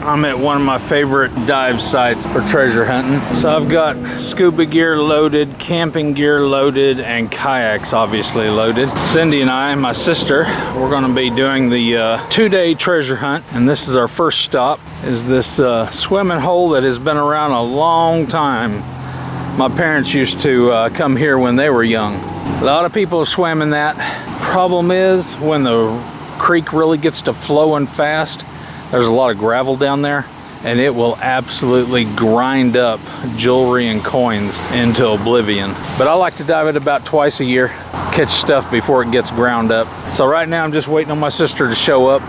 I'm at one of my favorite dive sites for treasure hunting. So I've got scuba gear loaded, camping gear loaded, and kayaks obviously loaded. Cindy and I, my sister, we're going to be doing the 2-day treasure hunt, and this is our first stop, is this swimming hole that has been around a long time. My parents used to come here when they were young. A lot of people swam in that. Problem is, when the creek really gets to flowing fast, there's a lot of gravel down there, and it will absolutely grind up jewelry and coins into oblivion. But I like to dive it about twice a year, catch stuff before it gets ground up. So right now I'm just waiting on my sister to show up,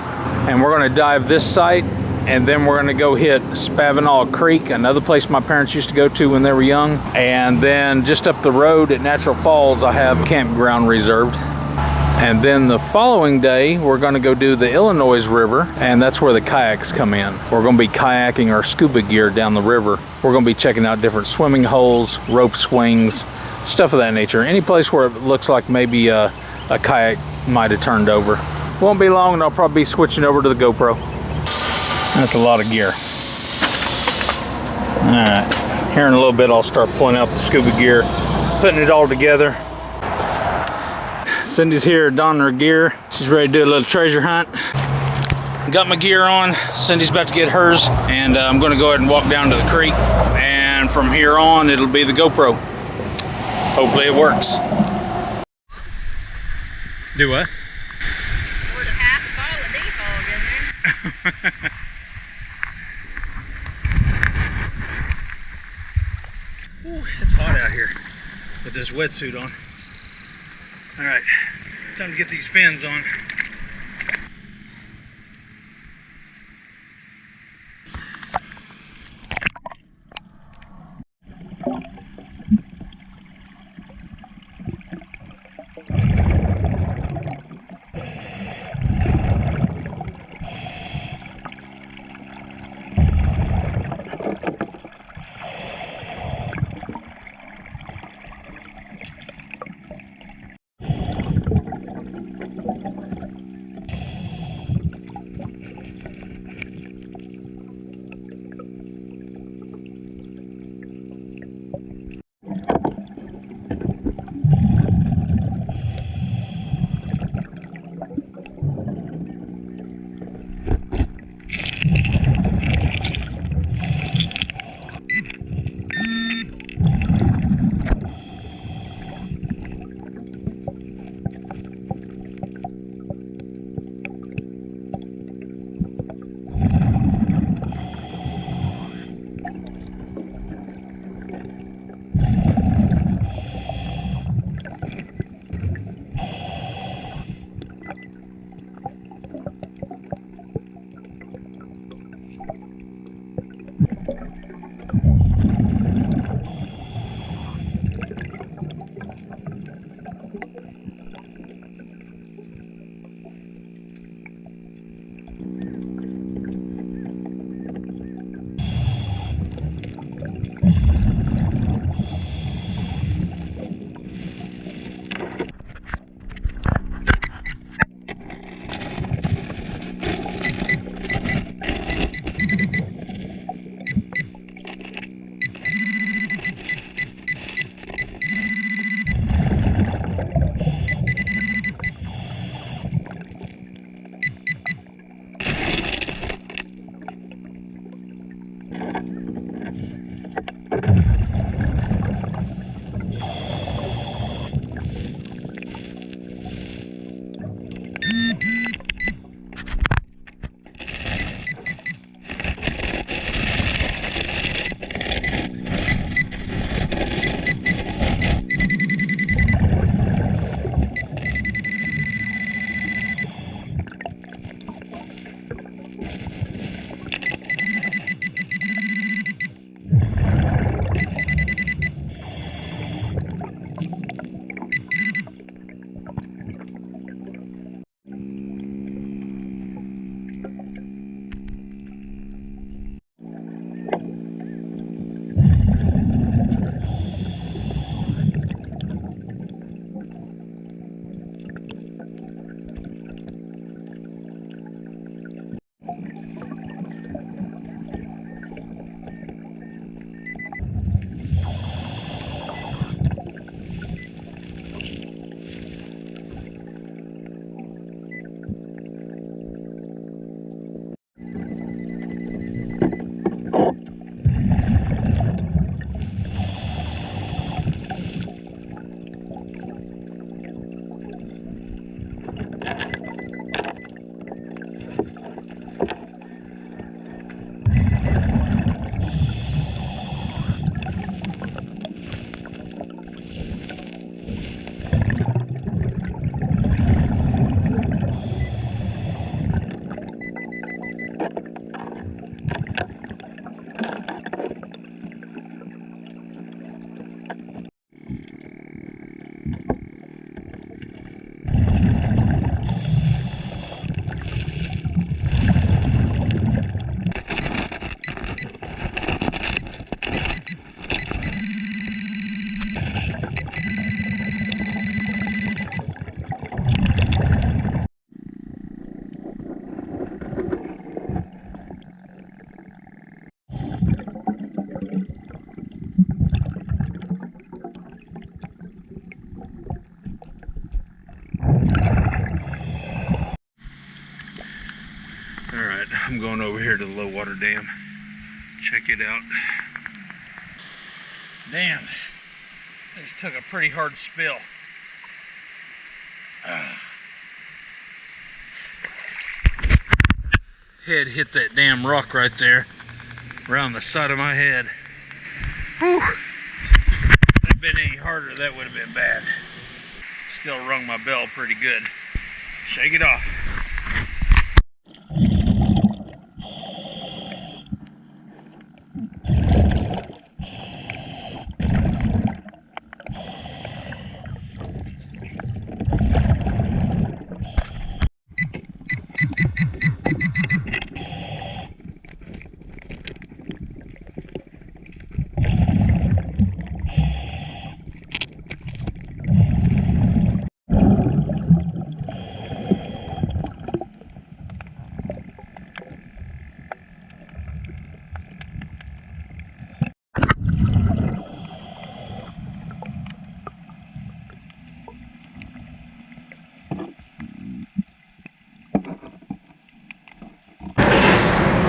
and we're gonna dive this site, and then we're gonna go hit Spavinall Creek, another place my parents used to go to when they were young. And then just up the road at Natural Falls, I have campground reserved. And then the following day, we're gonna go do the Illinois River, and that's where the kayaks come in. We're gonna be kayaking our scuba gear down the river. We're gonna be checking out different swimming holes, rope swings, stuff of that nature. Any place where it looks like maybe a kayak might have turned over. Won't be long, and I'll probably be switching over to the GoPro. That's a lot of gear. All right, here in a little bit, I'll start pulling out the scuba gear, putting it all together. Cindy's here donning her gear. She's ready to do a little treasure hunt. Got my gear on. Cindy's about to get hers, and I'm gonna go ahead and walk down to the creek. And from here on, it'll be the GoPro. Hopefully it works. Do what? With a half bottle of defog in there. Ooh, it's hot out here with this wetsuit on. All right, time to get these fins on. Alright, I'm going over here to the low water dam. Check it out. Damn, this took a pretty hard spill. Head hit that damn rock right there, around the side of my head. Whew. If it had been any harder, that would have been bad. Still rung my bell pretty good. Shake it off.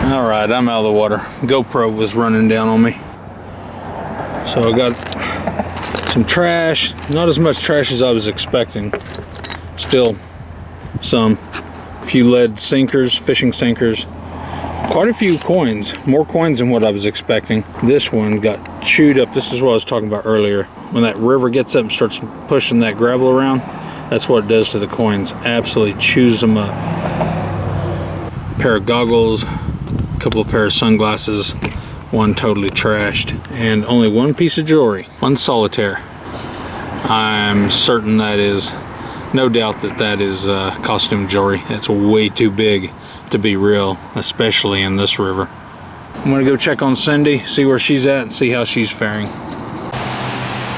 Alright, I'm out of the water. GoPro was running down on me. So I got some trash. Not as much trash as I was expecting. Still some. A few lead sinkers, fishing sinkers. Quite a few coins. More coins than what I was expecting. This one got chewed up. This is what I was talking about earlier. When that river gets up and starts pushing that gravel around, that's what it does to the coins. Absolutely chews them up. A pair of goggles. Couple of pair of sunglasses, one totally trashed, and only one piece of jewelry, one solitaire. I'm certain that is, no doubt that is costume jewelry. It's way too big to be real, especially in this river. I'm gonna go check on Cindy, see where she's at, and see how she's faring.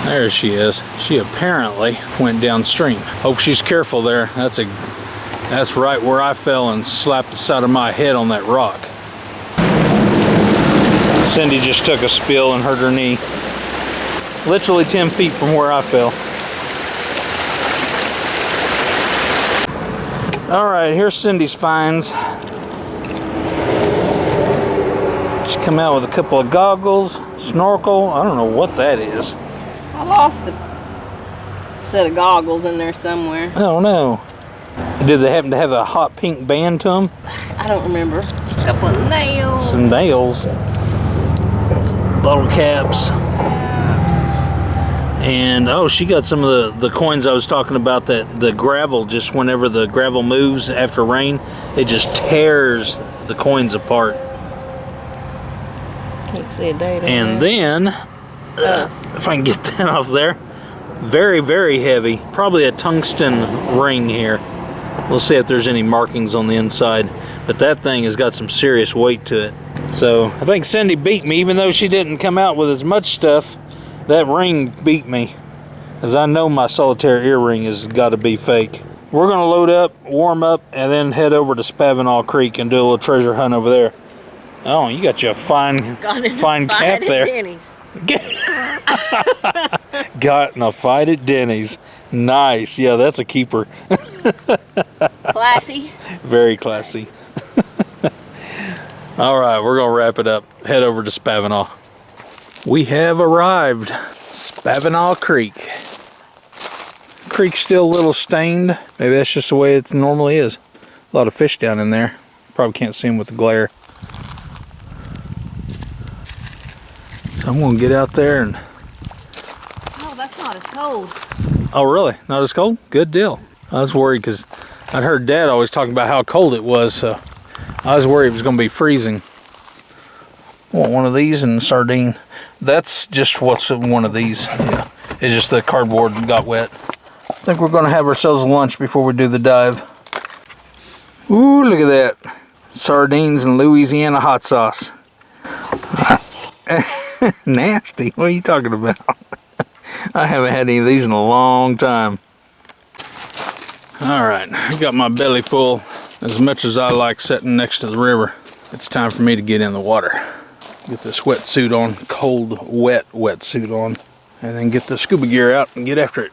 There she is. She apparently went downstream. Hope she's careful there. That's right where I fell and slapped the side of my head on that rock. Cindy just took a spill and hurt her knee. Literally 10 feet from where I fell. All right, here's Cindy's finds. She come out with a couple of goggles, snorkel. I don't know what that is. I lost a set of goggles in there somewhere. I don't know. Did they happen to have a hot pink band to them? I don't remember. A couple of nails. Some nails. Bottle caps. And oh, she got some of the coins I was talking about, that the gravel, just whenever the gravel moves after rain, it just tears the coins apart. Can't see a date on And there. then, if I can get that off there, very, very heavy. Probably a tungsten ring here. We'll see if there's any markings on the inside. But that thing has got some serious weight to it. So I think Cindy beat me, even though she didn't come out with as much stuff. That ring beat me, as I know my solitaire earring has got to be fake. We're gonna load up, warm up, and then head over to Spavinaw Creek and do a little treasure hunt over there. Oh, you got your fine cap there. Denny's. Got in a fight at Denny's. Nice. Yeah, that's a keeper. Classy. Very classy. All right, we're gonna wrap it up. Head over to Spavinaw. We have arrived. Spavinaw Creek. Creek's still a little stained. Maybe that's just the way it normally is. A lot of fish down in there. Probably can't see them with the glare. So I'm gonna get out there and... Oh, that's not as cold. Oh really? Not as cold? Good deal. I was worried because I'd heard Dad always talking about how cold it was, so I was worried it was gonna be freezing. I want one of these and sardine. That's just what's in one of these. Yeah, it's just the cardboard got wet. I think we're gonna have ourselves lunch before we do the dive. Ooh, look at that. Sardines and Louisiana hot sauce. Nasty. Nasty? What are you talking about? I haven't had any of these in a long time. Alright, I got my belly full. As much as I like sitting next to the river, it's time for me to get in the water. Get this wetsuit on, cold, wet wetsuit on, and then get the scuba gear out and get after it.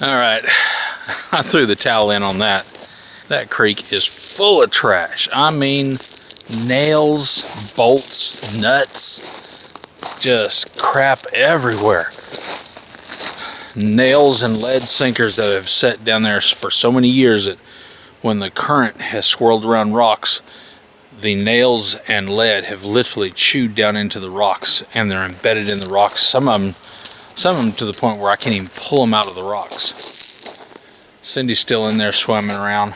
All right, I threw the towel in on that. That creek is full of trash. I mean, nails, bolts, nuts, just crap everywhere. Nails and lead sinkers that have sat down there for so many years that when the current has swirled around rocks, the nails and lead have literally chewed down into the rocks and they're embedded in the rocks. Some of them to the point where I can't even pull them out of the rocks. Cindy's still in there swimming around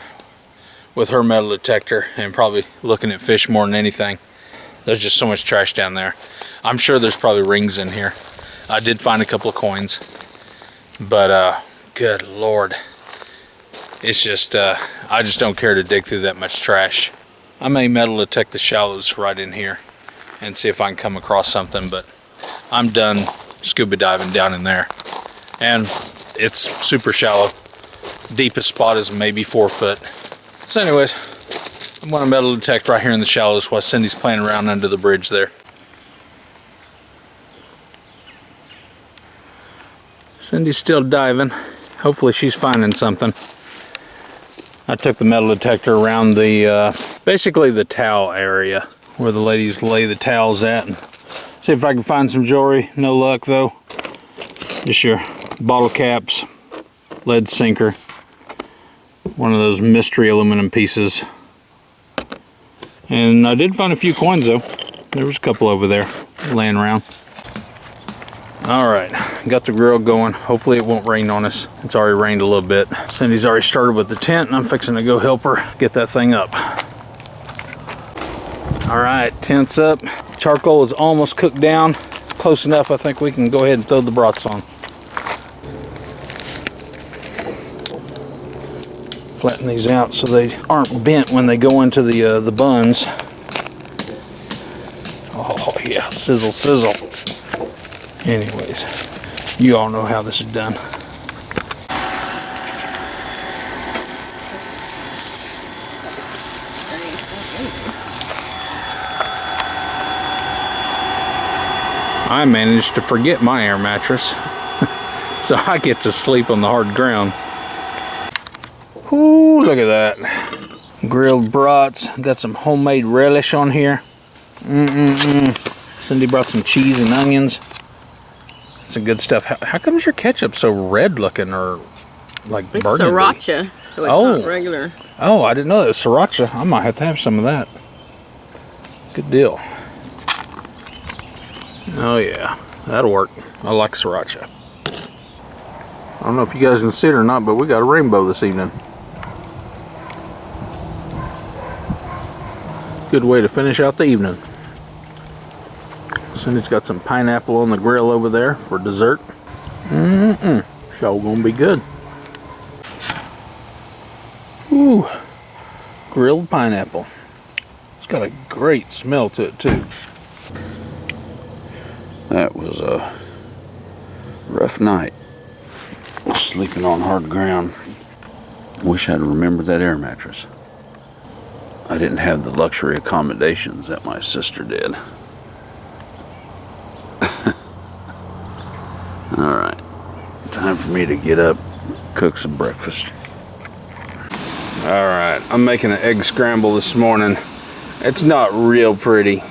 with her metal detector and probably looking at fish more than anything. There's just so much trash down there. I'm sure there's probably rings in here. I did find a couple of coins, but good Lord. It's just, I just don't care to dig through that much trash. I may metal detect the shallows right in here and see if I can come across something, but I'm done scuba diving down in there. And it's super shallow. Deepest spot is maybe 4 foot. So anyways, I'm gonna metal detect right here in the shallows while Cindy's playing around under the bridge there. Cindy's still diving. Hopefully she's finding something. I took the metal detector around the, basically the towel area where the ladies lay the towels at. And see if I can find some jewelry. No luck though. Just your bottle caps, lead sinker, one of those mystery aluminum pieces. And I did find a few coins though. There was a couple over there laying around. All right, got the grill going. Hopefully it won't rain on us. It's already rained a little bit. Cindy's already started with the tent and I'm fixing to go help her get that thing up. All right, tent's up. Charcoal is almost cooked down. Close enough, I think we can go ahead and throw the brats on. Flatten these out so they aren't bent when they go into the buns. Oh yeah, sizzle, sizzle. Anyways, you all know how this is done. I managed to forget my air mattress, so I get to sleep on the hard ground. Ooh, look at that. Grilled brats, got some homemade relish on here. Cindy brought some cheese and onions. Some good stuff. How comes your ketchup so red looking, or like it's burgundy? sriracha, so it's not regular. Oh, I didn't know that was sriracha. I might have to have some of that. Good deal. Oh yeah, that'll work. I like sriracha. I don't know if you guys can see it or not, but we got a rainbow this evening. Good way to finish out the evening. Cindy's got some pineapple on the grill over there for dessert. Sure gonna be good. Ooh, grilled pineapple. It's got a great smell to it too. That was a rough night. Sleeping on hard ground. Wish I'd remembered that air mattress. I didn't have the luxury accommodations that my sister did. Alright, time for me to get up, cook some breakfast. Alright, I'm making an egg scramble this morning. It's not real pretty,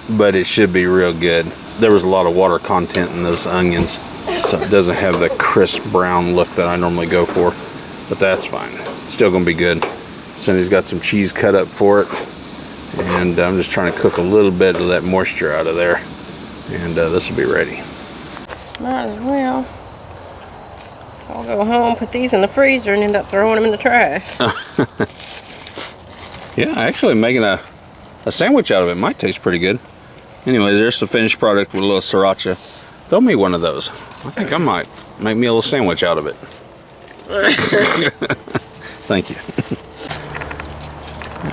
but it should be real good. There was a lot of water content in those onions, so it doesn't have the crisp brown look that I normally go for, but that's fine. Still gonna be good. Cindy's got some cheese cut up for it, and I'm just trying to cook a little bit of that moisture out of there, and this will be ready. Might as well. So I'll go home, put these in the freezer, and end up throwing them in the trash. Yeah, actually making a sandwich out of it might taste pretty good. Anyways, there's the finished product with a little sriracha. Throw me one of those. I think I might make me a little sandwich out of it. Thank you.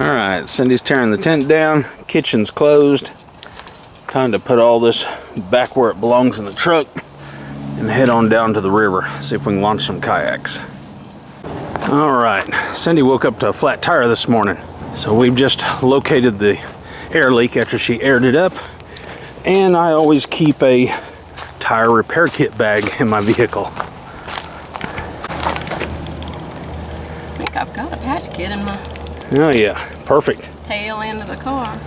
All right, Cindy's tearing the tent down. Kitchen's closed. Time to put all this back where it belongs in the truck and head on down to the river. See if we can launch some kayaks. All right, Cindy woke up to a flat tire this morning. So we've just located the air leak after she aired it up. And I always keep a tire repair kit bag in my vehicle. I think I've got a patch kit in my Oh yeah, perfect. tail end of the car.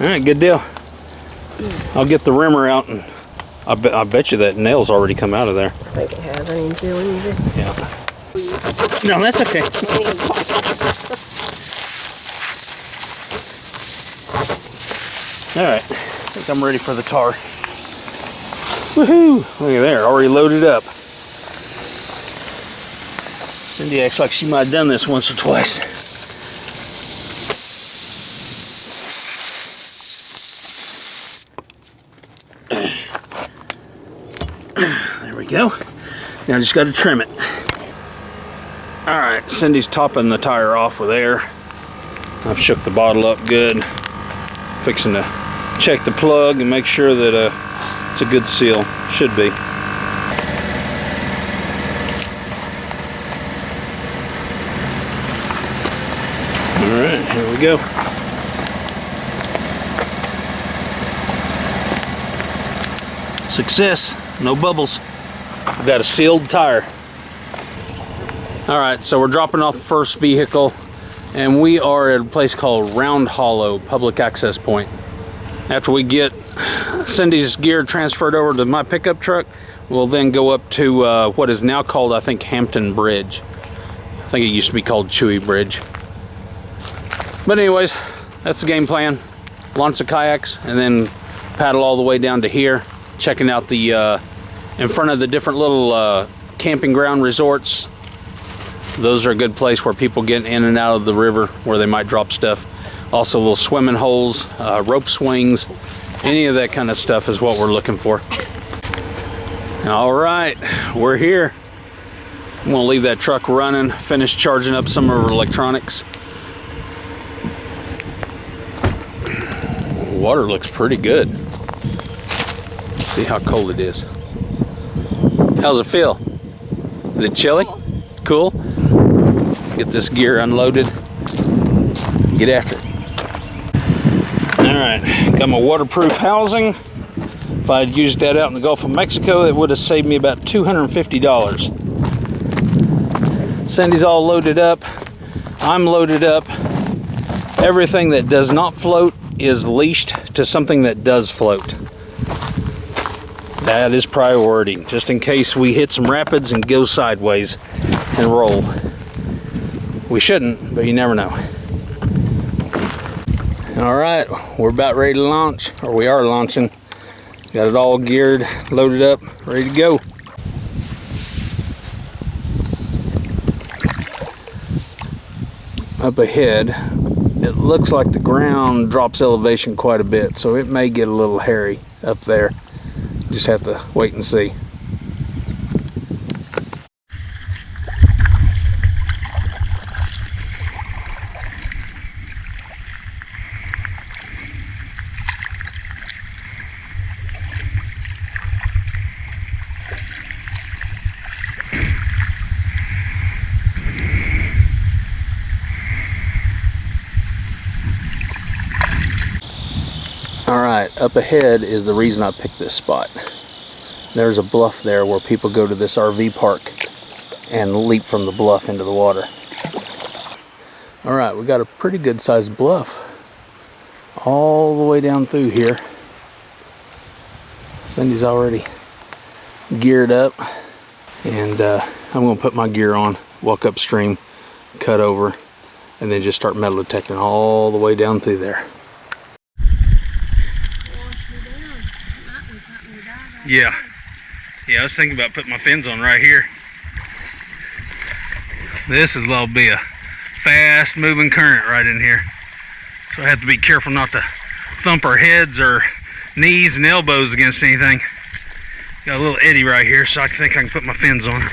All right, good deal. I'll get the rimmer out, and I bet you that nail's already come out of there. I think it has. I didn't feel anything. Yeah. No, that's okay. All right, I think I'm ready for the tar. Woohoo! Look at there, already loaded up. Cindy acts like she might have done this once or twice. There we go. Now I just got to trim it. All right, Cindy's topping the tire off with air. I've shook the bottle up good. Fixing to check the plug and make sure that it's a good seal. Should be. All right, here we go. Success, no bubbles. got a sealed tire. All right, so we're dropping off the first vehicle, and we are at a place called Round Hollow Public Access Point. After we get Cindy's gear transferred over to my pickup truck, we'll then go up to what is now called, I think, Hampton Bridge. I think it used to be called Chewy Bridge. But anyways, that's the game plan. Launch the kayaks and then paddle all the way down to here, checking out the in front of the different little camping ground resorts. Those are a good place where people get in and out of the river where they might drop stuff. Also little swimming holes, rope swings, any of that kind of stuff is what we're looking for. All right, we're here. I'm gonna leave that truck running, finish charging up some of our electronics. Water looks pretty good. Let's see how cold it is. How's it feel? Is it chilly? Cool? Get this gear unloaded. Get after it. All right, got my waterproof housing. If I'd used that out in the Gulf of Mexico, it would have saved me about $250. Cindy's all loaded up. I'm loaded up. Everything that does not float is leashed to something that does float. That is priority, just in case we hit some rapids and go sideways and roll. We shouldn't, but you never know. All right, we're about ready to launch, or we are launching. Got it all geared, loaded up, ready to go. Up ahead, it looks like the ground drops elevation quite a bit, so it may get a little hairy up there. Just have to wait and see. Alright, up ahead is the reason I picked this spot. There's a bluff there where people go to this RV park and leap from the bluff into the water. Alright, we got a pretty good sized bluff all the way down through here. Cindy's already geared up, and I'm going to put my gear on, walk upstream, cut over, and then just start metal detecting all the way down through there. Yeah, I was thinking about putting my fins on right here. This is a little bit of fast moving current right in here. So I have to be careful not to thump our heads or knees and elbows against anything. Got a little eddy right here, so I think I can put my fins on.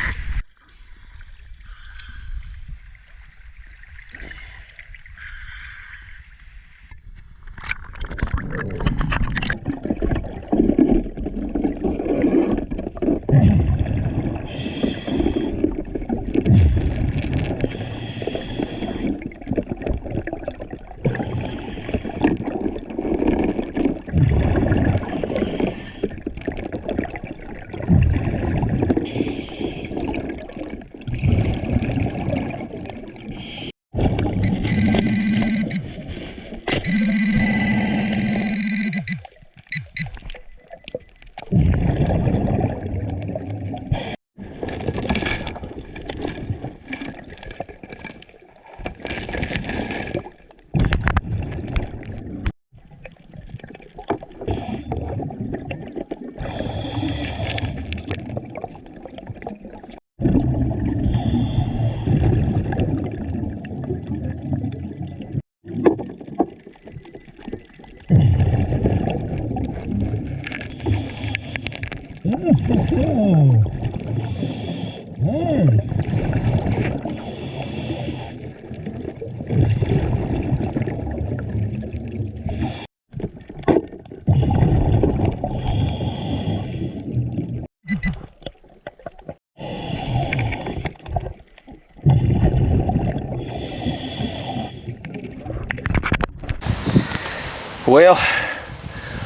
Well,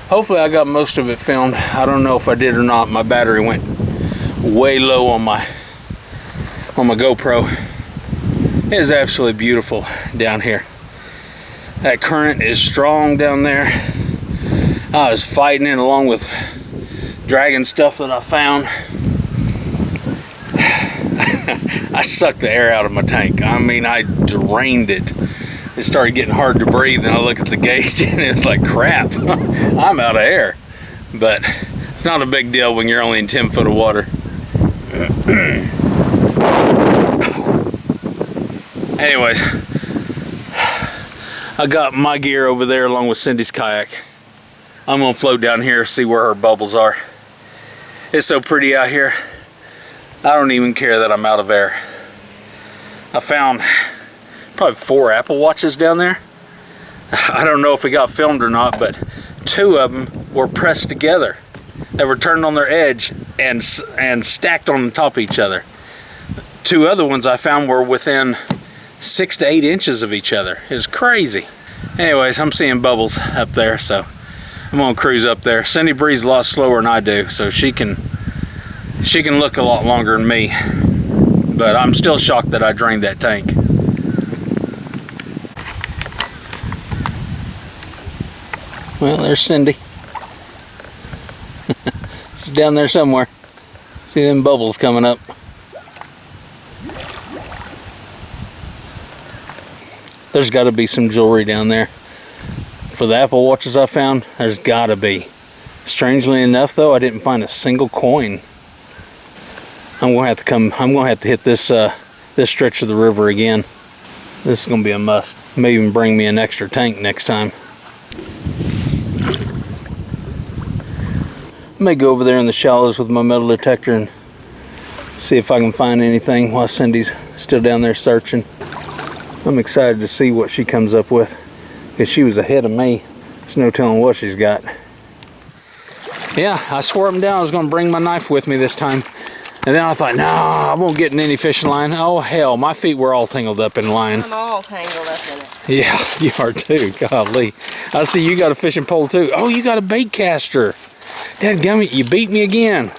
hopefully I got most of it filmed. I don't know if I did or not. My battery went way low on my GoPro. It is absolutely beautiful down here. That current is strong down there. I was fighting it along with dragging stuff that I found. I sucked the air out of my tank. I mean, I drained it. It started getting hard to breathe, and I looked at the gauge and it was like, crap, I'm out of air. But it's not a big deal when you're only in 10 foot of water. Anyways, I got my gear over there along with Cindy's kayak. I'm gonna float down here, see where her bubbles are. It's so pretty out here. I don't even care that I'm out of air. I found probably 4 Apple Watches down there. I don't know if it got filmed or not, but 2 of them were pressed together. They were turned on their edge and stacked on top of each other. 2 other ones I found were within 6 to 8 inches of each other. It was crazy. Anyways, I'm seeing bubbles up there, so I'm gonna cruise up there. Cindy breathes a lot slower than I do, so she can look a lot longer than me. But I'm still shocked that I drained that tank. Well, there's Cindy. She's down there somewhere. See them bubbles coming up. There's got to be some jewelry down there. For the Apple Watches I found, there's got to be. Strangely enough, though, I didn't find a single coin. I'm gonna have to hit this this stretch of the river again. This is gonna be a must. May even bring me an extra tank next time. I may go over there in the shallows with my metal detector and see if I can find anything while Cindy's still down there searching. I'm excited to see what she comes up with, because she was ahead of me. There's no telling what she's got. Yeah, I swore up and down I was gonna bring my knife with me this time. And then I thought, no, I won't get in any fishing line. Oh hell, my feet were all tangled up in line. I'm all tangled up in it. Yeah, you are too, golly. I see you got a fishing pole too. Oh, you got a bait caster. Dadgummit, you beat me again.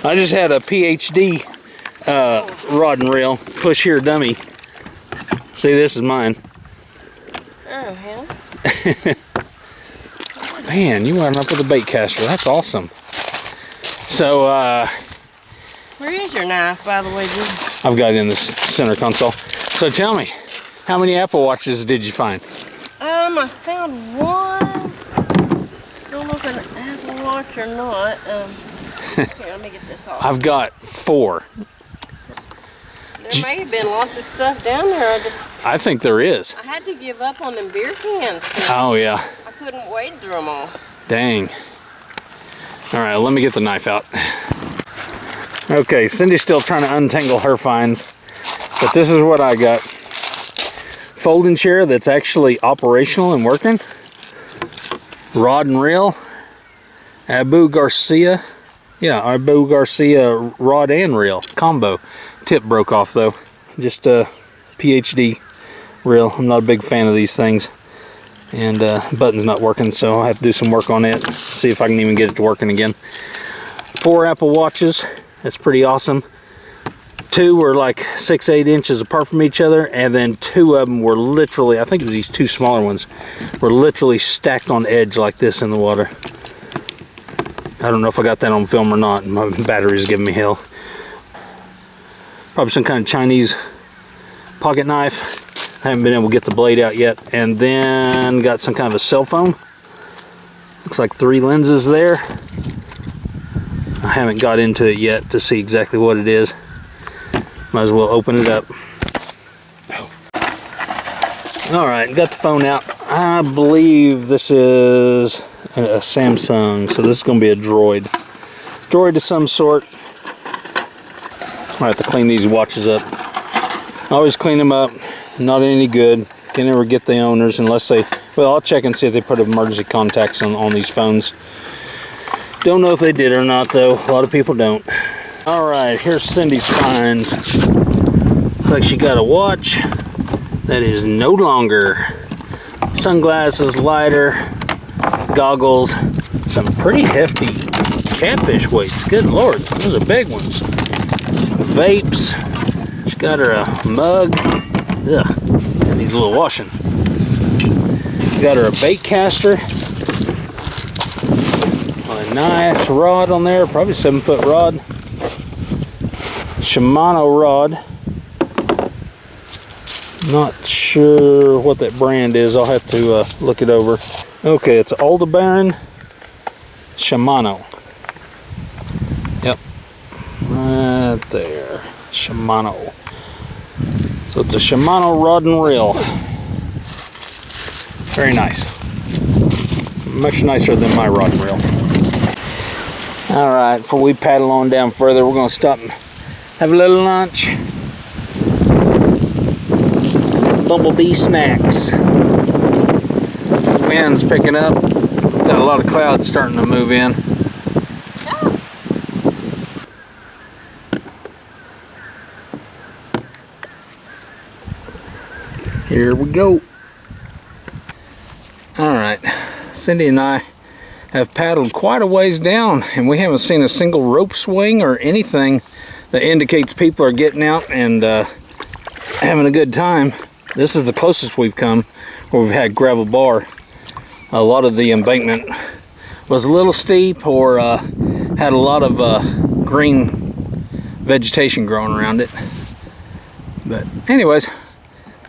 I just had a PhD rod and reel, push here dummy. See, this is mine. Oh, hell. Man, you wound up with a bait caster. That's awesome. So, where is your knife, by the way, Jim? I've got it in the center console. So tell me, how many Apple Watches did you find? I found one. Don't know if it's an Apple Watch or not. Here, let me get this off. I've got 4. There may have been lots of stuff down there. I think there is. I had to give up on them beer cans. Oh, yeah. I couldn't wade through them all. Dang. All right, let me get the knife out. Okay, Cindy's still trying to untangle her finds, but this is what I got. Folding chair that's actually operational and working. Rod and reel. Abu Garcia. Yeah, Abu Garcia rod and reel combo. Tip broke off though. Just a PhD reel. I'm not a big fan of these things. And button's not working, so I have to do some work on it. See if I can even get it to working again. 4 Apple Watches. That's pretty awesome. 2 were like 6-8 inches apart from each other, and then 2 of them were literally, I think it was these 2 smaller ones, were literally stacked on edge like this in the water. I don't know if I got that on film or not. My battery's giving me hell. Probably some kind of Chinese pocket knife. I haven't been able to get the blade out yet. And then got some kind of a cell phone. Looks like 3 lenses there. I haven't got into it yet to see exactly what it is. Might as well open it up. Alright, got the phone out. I believe this is a Samsung, so this is going to be a Droid. Droid of some sort. I have to clean these watches up. I always clean them up. Not any good. Can never get the owners unless they... Well, I'll check and see if they put emergency contacts on these phones. Don't know if they did or not, though. A lot of people don't. Alright, here's Cindy's finds. Looks like she got a watch that is no longer. Sunglasses, lighter, goggles, some pretty hefty catfish weights. Good Lord, those are big ones. Vapes. She's got her a mug. Ugh, that needs a little washing. Got her a bait caster. A nice rod on there, probably 7-foot rod. Shimano rod. Not sure what that brand is. I'll have to look it over. Okay, it's Aldebaran Shimano. Yep, right there, Shimano. So it's a Shimano rod and reel. Very nice. Much nicer than my rod and reel. All right, before we paddle on down further, we're gonna stop and have a little lunch. Some bumblebee snacks. Wind's picking up. Got a lot of clouds starting to move in. Here we go. All right, Cindy and I have paddled quite a ways down, and we haven't seen a single rope swing or anything that indicates people are getting out and having a good time. This is the closest we've come where we've had gravel bar. A lot of the embankment was a little steep or had a lot of green vegetation growing around it. But anyways,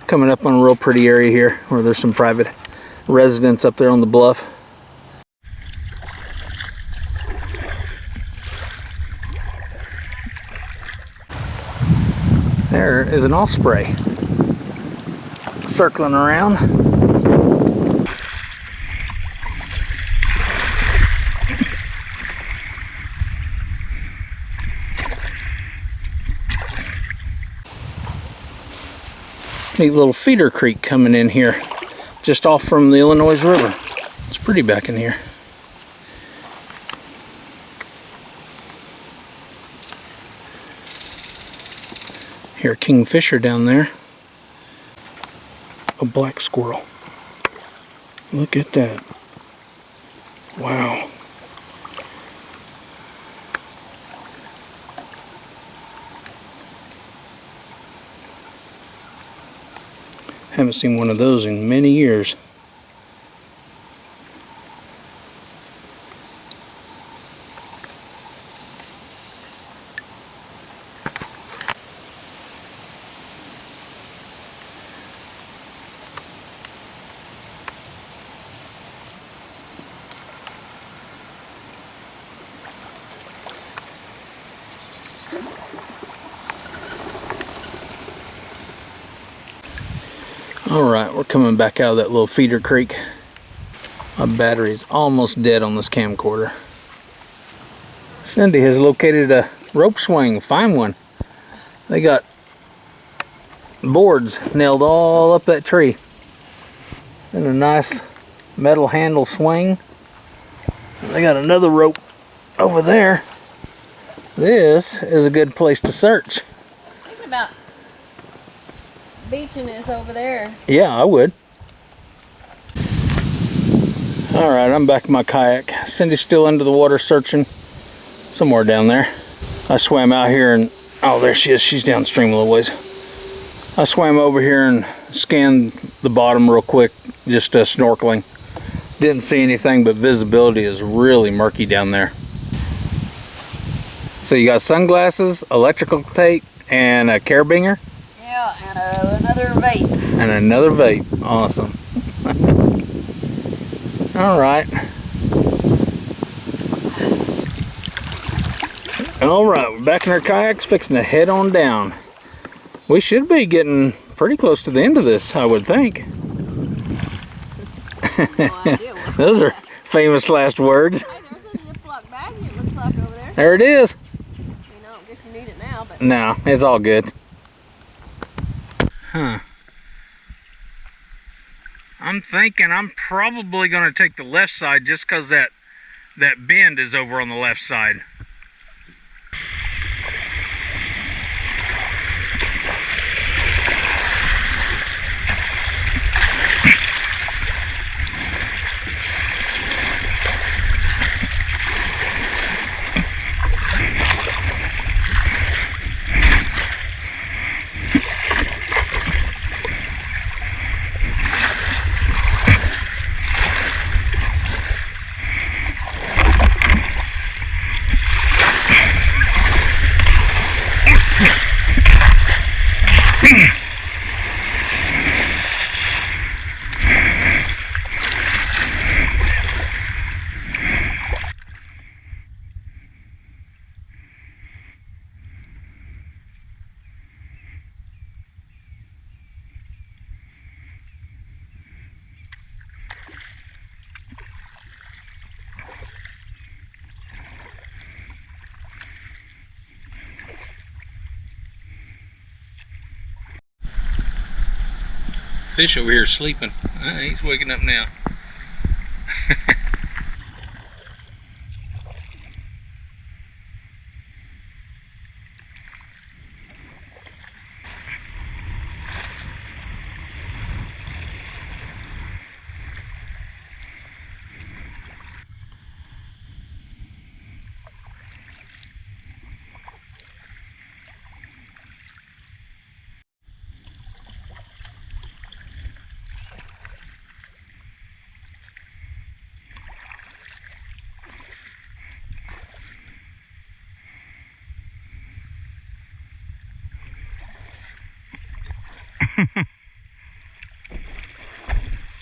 coming up on a real pretty area here where there's some private residence up there on the bluff. There is an osprey circling around. Neat little feeder creek coming in here, just off from the Illinois River. It's pretty back in here. Hear a kingfisher down there. A black squirrel. Look at that. Wow. Haven't seen one of those in many years. Alright, we're coming back out of that little feeder creek. My battery's almost dead on this camcorder. Cindy has located a rope swing, fine one. They got boards nailed all up that tree. And a nice metal handle swing. They got another rope over there. This is a good place to search. Think about beaching is over there. Yeah, I would. Alright, I'm back in my kayak. Cindy's still under the water searching somewhere down there. I swam out here and, oh, there she is. She's downstream a little ways. I swam over here and scanned the bottom real quick, just snorkeling. Didn't see anything, but visibility is really murky down there. So you got sunglasses, electrical tape, and a carabiner? Yeah, and another vape. And another vape. Awesome. Alright. Alright, we're back in our kayaks, fixing to head on down. We should be getting pretty close to the end of this, I would think. Those are famous last words. Hey, there's a Ziploc bag, it looks like, over there. There it is. You know, I guess you need it now, but... No, it's all good. Huh. I'm thinking I'm probably going to take the left side just because that bend is over on the left side. Fish over here sleeping. He's waking up now.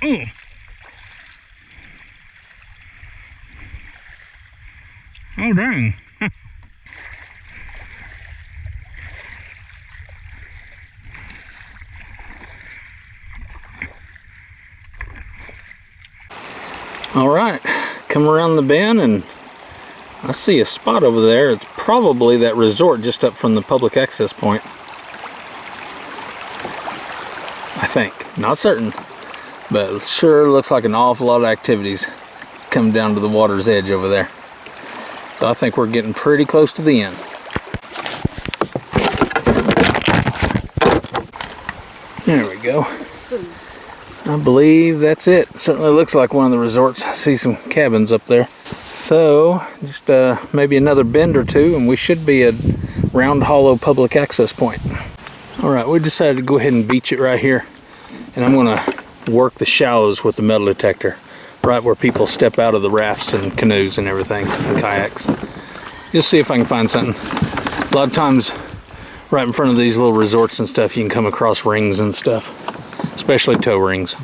Ooh. Oh dang. All right, come around the bend and I see a spot over there. It's probably that resort just up from the public access point. I think, not certain, but it sure looks like an awful lot of activities come down to the water's edge over there. So I think we're getting pretty close to the end. There we go. I believe that's it. Certainly looks like one of the resorts. I see some cabins up there. So just maybe another bend or two and we should be at Round Hollow public access point. All right, we decided to go ahead and beach it right here. And I'm gonna work the shallows with the metal detector, right where people step out of the rafts and canoes and everything, and kayaks. Just see if I can find something. A lot of times, right in front of these little resorts and stuff, you can come across rings and stuff, especially toe rings.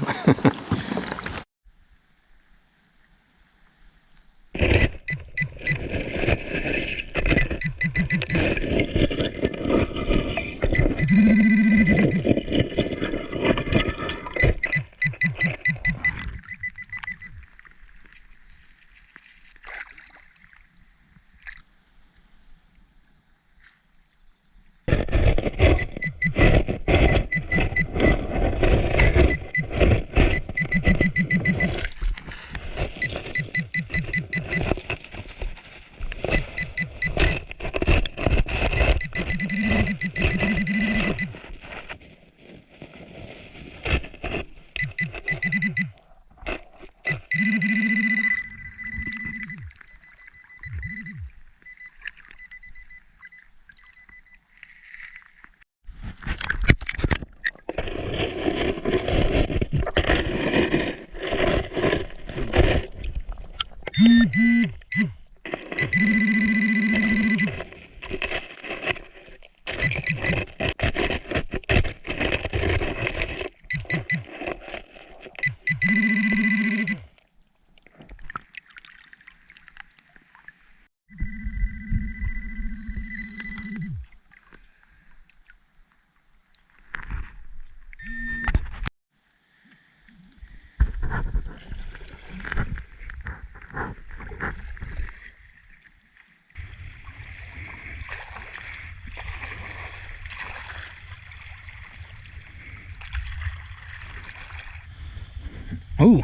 Ooh.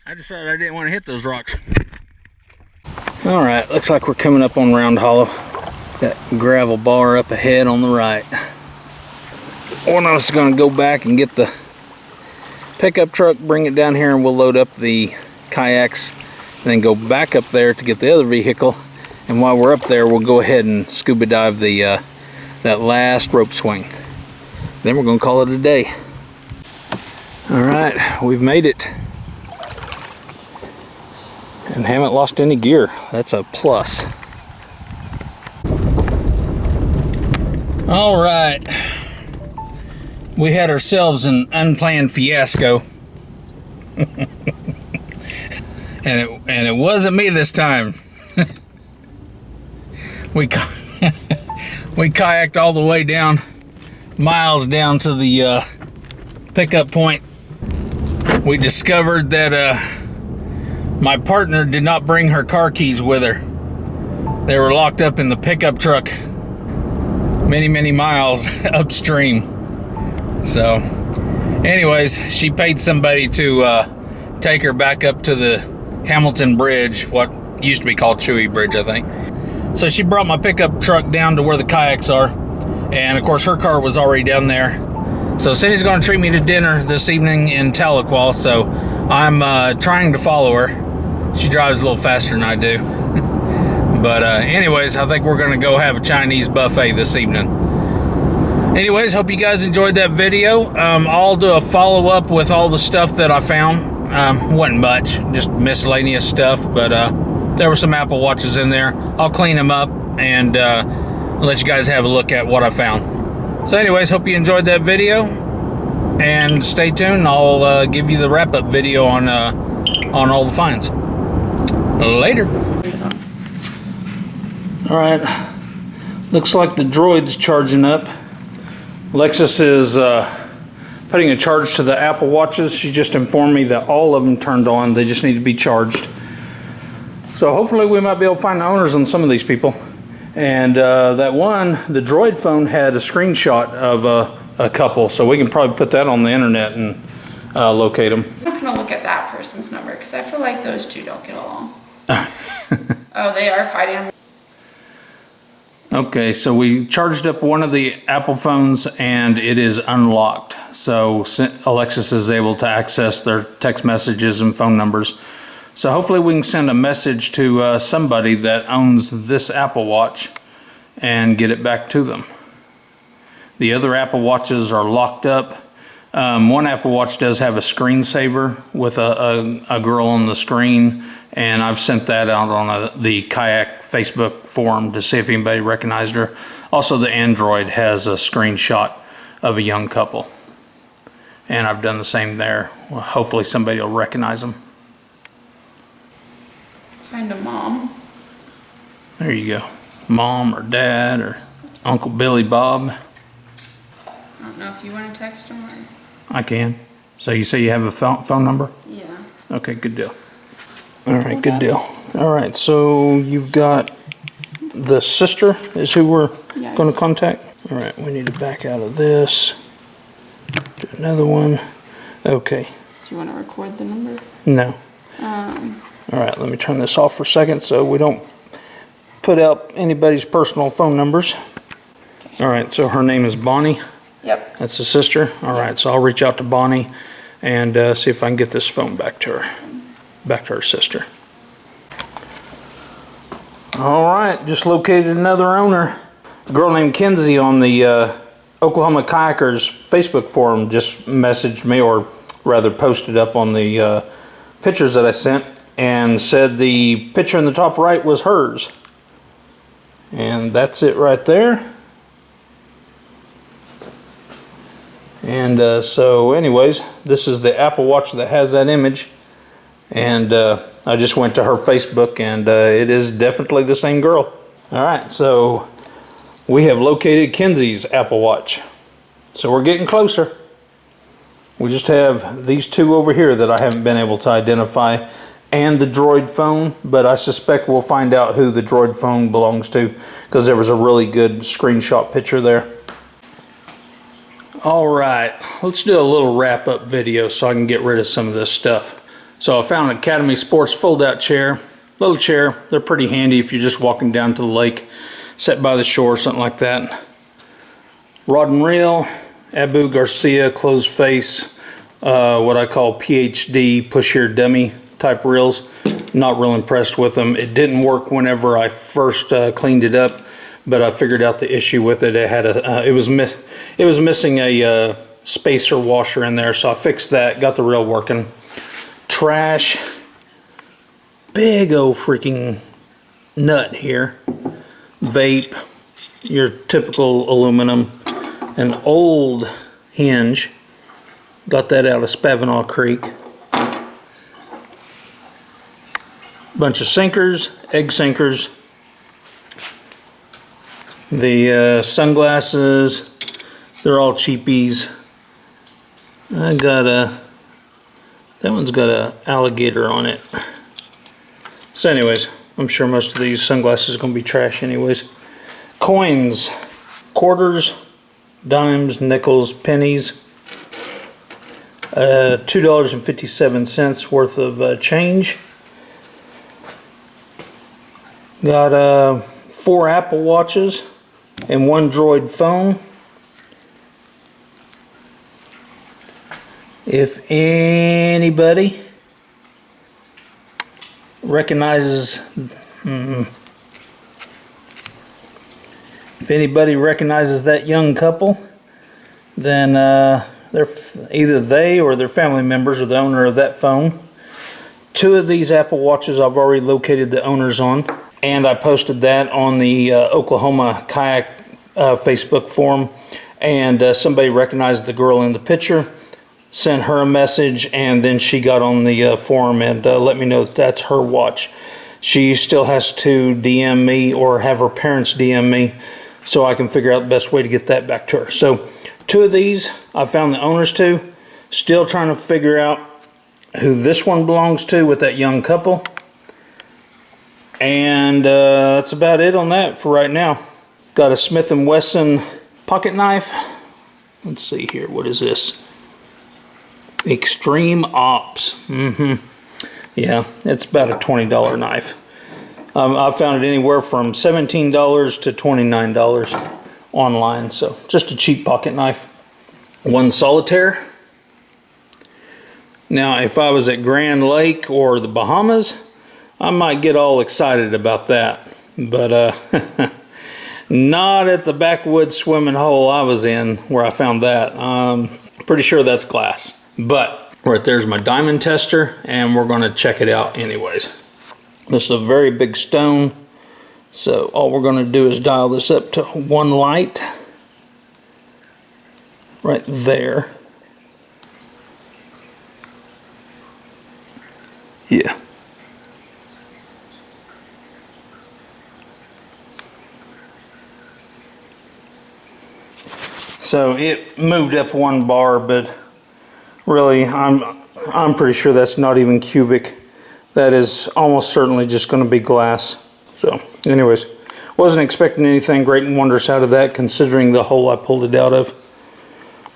I decided I didn't want to hit those rocks. All right, looks like we're coming up on Round Hollow. That gravel bar up ahead on the right. One of us is going to go back and get the pickup truck, bring it down here, and we'll load up the kayaks, and then go back up there to get the other vehicle. And while we're up there, we'll go ahead and scuba dive the that last rope swing. Then we're going to call it a day. All right, we've made it. And haven't lost any gear. That's a plus. All right. We had ourselves an unplanned fiasco. and it wasn't me this time. we kayaked all the way down, miles down to the pickup point, we discovered that my partner did not bring her car keys with her. They were locked up in the pickup truck many miles upstream. So anyways, she paid somebody to take her back up to the Hamilton Bridge, what used to be called Chewy Bridge, I think. So she brought my pickup truck down to where the kayaks are, and of course her car was already down there. So Cindy's going to treat me to dinner this evening in Tahlequah, so I'm trying to follow her. She drives a little faster than I do. But anyways, I think we're going to go have a Chinese buffet this evening. Anyways, hope you guys enjoyed that video. I'll do a follow-up with all the stuff that I found. Wasn't much, just miscellaneous stuff, but there were some Apple Watches in there. I'll clean them up and let you guys have a look at what I found. So anyways, hope you enjoyed that video, and stay tuned. I'll give you the wrap-up video on all the finds. Later. All right, looks like the Droid's charging up. Lexus is putting a charge to the Apple Watches. She just informed me that all of them turned on. They just need to be charged. So hopefully we might be able to find the owners on some of these people. And that one, the Droid phone, had a screenshot of a couple, so we can probably put that on the internet and locate them. I'm not gonna look at that person's number because I feel like those two don't get along. Oh, they are fighting. Okay, so we charged up one of the Apple phones and it is unlocked. So Alexis is able to access their text messages and phone numbers. So hopefully we can send a message to somebody that owns this Apple Watch and get it back to them. The other Apple Watches are locked up. One Apple Watch does have a screensaver with a girl on the screen, and I've sent that out on the Kayak Facebook forum to see if anybody recognized her. Also, the Android has a screenshot of a young couple, and I've done the same there. Well, hopefully somebody will recognize them. Find a mom. There you go. Mom or dad or Uncle Billy Bob. I don't know if you want to text them or... I can. So you say you have a phone number? Yeah. Okay, good deal. All right, good deal. All right, so you've got the sister is who we're going to contact. All right, we need to back out of this. Do another one. Okay. Do you want to record the number? No. All right, let me turn this off for a second so we don't put out anybody's personal phone numbers. All right, so her name is Bonnie. Yep. That's the sister. All right, so I'll reach out to Bonnie and see if I can get this phone back to her sister. All right, just located another owner. A girl named Kenzie on the Oklahoma Kayakers Facebook forum just messaged me, or rather posted up on the pictures that I sent, and said the picture in the top right was hers. And that's it right there. And so anyways, this is the Apple Watch that has that image. And I just went to her Facebook, and it is definitely the same girl. All right, so we have located Kenzie's Apple Watch. So we're getting closer. We just have these two over here that I haven't been able to identify, and the Droid phone, but I suspect we'll find out who the Droid phone belongs to because there was a really good screenshot picture there. All right, let's do a little wrap-up video so I can get rid of some of this stuff. So I found an Academy Sports fold-out chair, little chair. They're pretty handy if you're just walking down to the lake, set by the shore, something like that. Rod and reel, Abu Garcia closed face, what I call PhD push here dummy type reels. Not real impressed with them. It didn't work whenever I first cleaned it up, but I figured out the issue with it. It had it was missing a spacer washer in there, so I fixed that. Got the reel working. Trash, big old freaking nut here. Vape, your typical aluminum. An old hinge. Got that out of Spavinaw Creek. Bunch of sinkers, egg sinkers. The sunglasses, they're all cheapies. I got a That one's got an alligator on it. So anyways, I'm sure most of these sunglasses are going to be trash anyways. Coins, quarters, dimes, nickels, pennies. $2.57 worth of change. Got 4 Apple Watches and 1 Droid phone. If anybody recognizes that young couple, then they're either they or their family members are the owner of that phone. 2 of these Apple Watches I've already located the owners on, and I posted that on the Oklahoma Kayak Facebook forum, and somebody recognized the girl in the picture, sent her a message, and then she got on the forum and let me know that that's her watch. She still has to DM me or have her parents DM me so I can figure out the best way to get that back to her. So 2 of these I found the owners to. Still trying to figure out who this one belongs to with that young couple. And that's about it on that for right now. Got a Smith & Wesson pocket knife. Let's see here, what is this? Extreme Ops. Yeah, it's about a $20 knife. I found it anywhere from $17 to $29 online, so just a cheap pocket knife. 1 solitaire. Now, if I was at Grand Lake or the Bahamas, I might get all excited about that, but not at the backwoods swimming hole I was in where I found that. Pretty sure that's glass. But right there's my diamond tester, and we're going to check it out anyways. This is a very big stone, so all we're going to do is dial this up to 1 light right there. Yeah. So it moved up 1 bar, but really, I'm pretty sure that's not even cubic. That is almost certainly just going to be glass. So, anyways, wasn't expecting anything great and wondrous out of that, considering the hole I pulled it out of.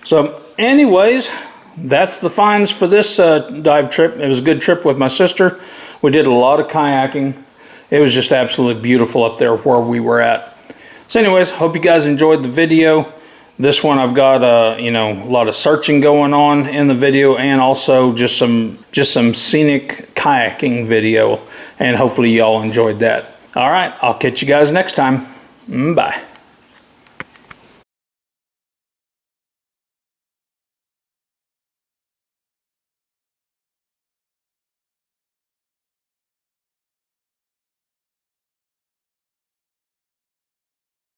So, anyways, that's the finds for this dive trip. It was a good trip with my sister. We did a lot of kayaking. It was just absolutely beautiful up there where we were at. So, anyways, hope you guys enjoyed the video. This one I've got a lot of searching going on in the video, and also just some scenic kayaking video, and hopefully y'all enjoyed that. All right, I'll catch you guys next time. Bye.